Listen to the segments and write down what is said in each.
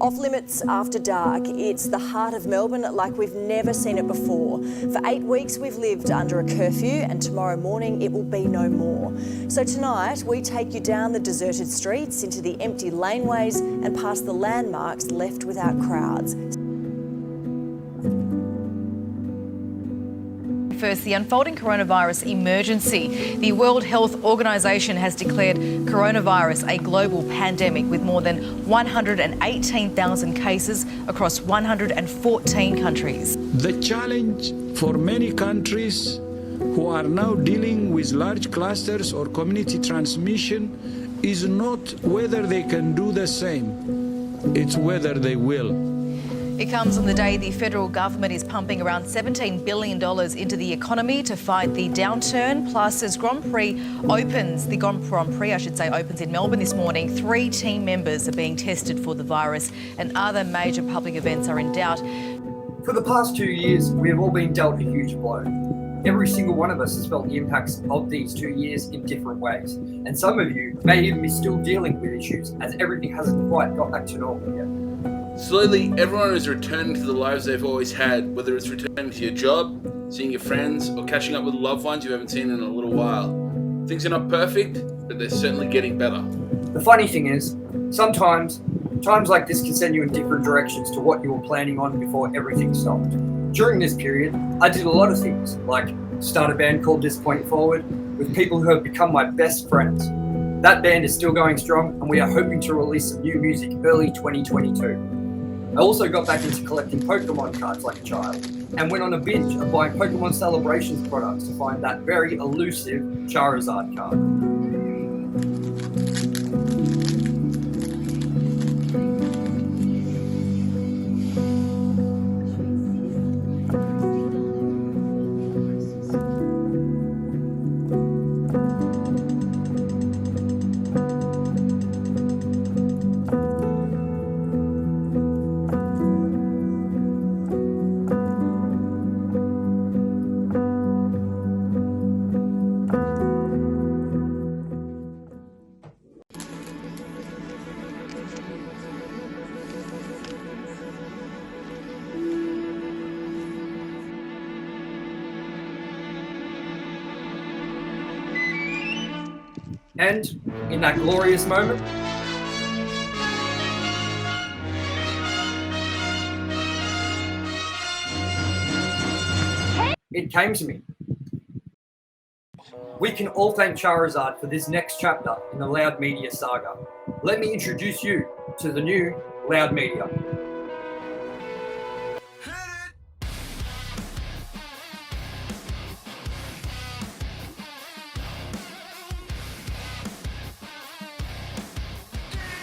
Off limits after dark, it's the heart of Melbourne like we've never seen it before. For 8 weeks we've lived under a curfew and tomorrow morning it will be no more. So tonight we take you down the deserted streets, into the empty laneways and past the landmarks left without crowds. First, the unfolding coronavirus emergency. The World Health Organization has declared coronavirus a global pandemic with more than 118,000 cases across 114 countries. The challenge for many countries who are now dealing with large clusters or community transmission is not whether they can do the same, it's whether they will. It comes on the day the federal government is pumping around $17 billion into the economy to fight the downturn. Plus, as the Grand Prix opens in Melbourne this morning, 3 team members are being tested for the virus and other major public events are in doubt. For the past 2 years, we have all been dealt a huge blow. Every single one of us has felt the impacts of these 2 years in different ways. And some of you may even be still dealing with issues as everything hasn't quite got back to normal yet. Slowly, everyone is returning to the lives they've always had, whether it's returning to your job, seeing your friends, or catching up with loved ones you haven't seen in a little while. Things are not perfect, but they're certainly getting better. The funny thing is, sometimes times like this can send you in different directions to what you were planning on before everything stopped. During this period, I did a lot of things, like start a band called Disappoint Forward with people who have become my best friends. That band is still going strong, and we are hoping to release some new music early 2022. I also got back into collecting Pokemon cards like a child, and went on a binge of buying Pokemon Celebrations products to find that very elusive Charizard card. And in that glorious moment, it came to me. We can all thank Charizard for this next chapter in the Loud Media saga. Let me introduce you to the new Loud Media.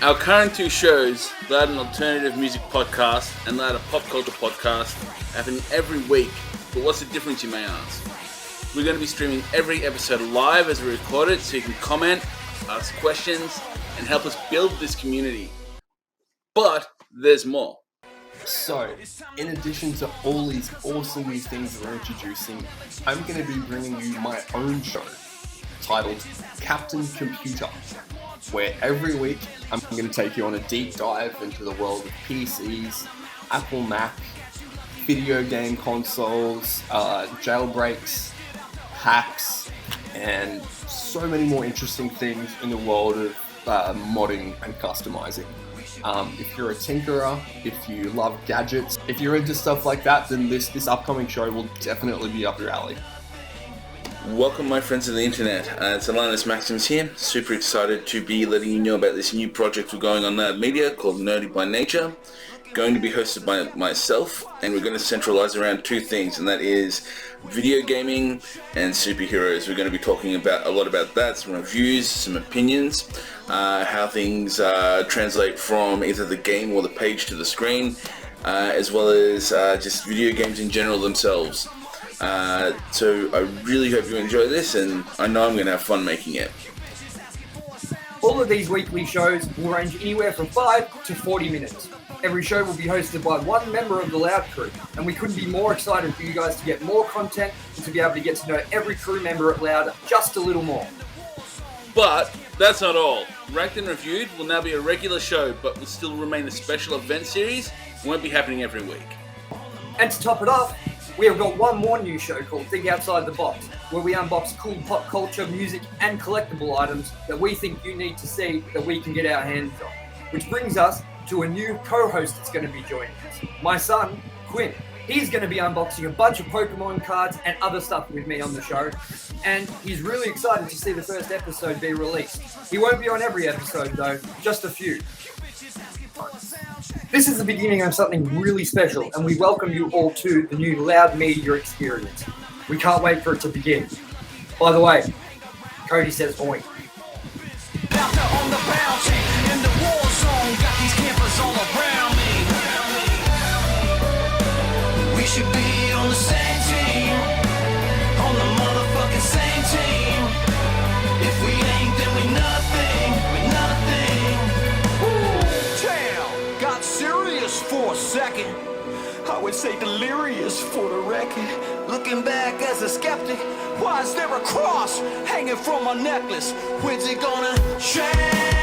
Our current 2 shows, Loud and Alternative Music Podcast and Loud a Pop Culture Podcast, happen every week. But what's the difference, you may ask? We're going to be streaming every episode live as we record it, so you can comment, ask questions, and help us build this community. But there's more. So, in addition to all these awesome new things that we're introducing, I'm going to be bringing you my own show titled Captain Computer, where every week I'm going to take you on a deep dive into the world of PCs, Apple Mac, video game consoles, jailbreaks, hacks, and so many more interesting things in the world of modding and customizing. If you're a tinkerer, if you love gadgets, if you're into stuff like that, then this upcoming show will definitely be up your alley. Welcome, my friends of the internet. It's Linus Maxims here. Super excited to be letting you know about this new project we're going on Loud Media called Nerdy by Nature. Going to be hosted by myself, and we're going to centralize around 2 things, and that is video gaming and superheroes. We're going to be talking about a lot about that, some reviews, some opinions, how things translate from either the game or the page to the screen, as well as just video games in general themselves. So I really hope you enjoy this, and I know I'm going to have fun making it. All of these weekly shows will range anywhere from 5 to 40 minutes. Every show will be hosted by one member of the Loud crew, and we couldn't be more excited for you guys to get more content and to be able to get to know every crew member at Loud just a little more. But That's not all. Ranked and Reviewed will now be a regular show, but will still remain a special event series. Won't be happening every week. And to top it off, we have got one more new show called Think Outside the Box, where we unbox cool pop culture, music, and collectible items that we think you need to see that we can get our hands on. Which brings us to a new co-host that's going to be joining us. My son, Quinn. He's going to be unboxing a bunch of Pokemon cards and other stuff with me on the show. And he's really excited to see the first episode be released. He won't be on every episode though, just a few. This is the beginning of something really special, and we welcome you all to the new Loud Media experience. We can't wait for it to begin. By the way, Cody says oink. We should be on the same team, on the motherfucking same team. If we ain't, then we nothing, Damn, got serious for a second. I would say delirious for the record. Looking back as a skeptic, why is there a cross hanging from my necklace? When's it gonna change?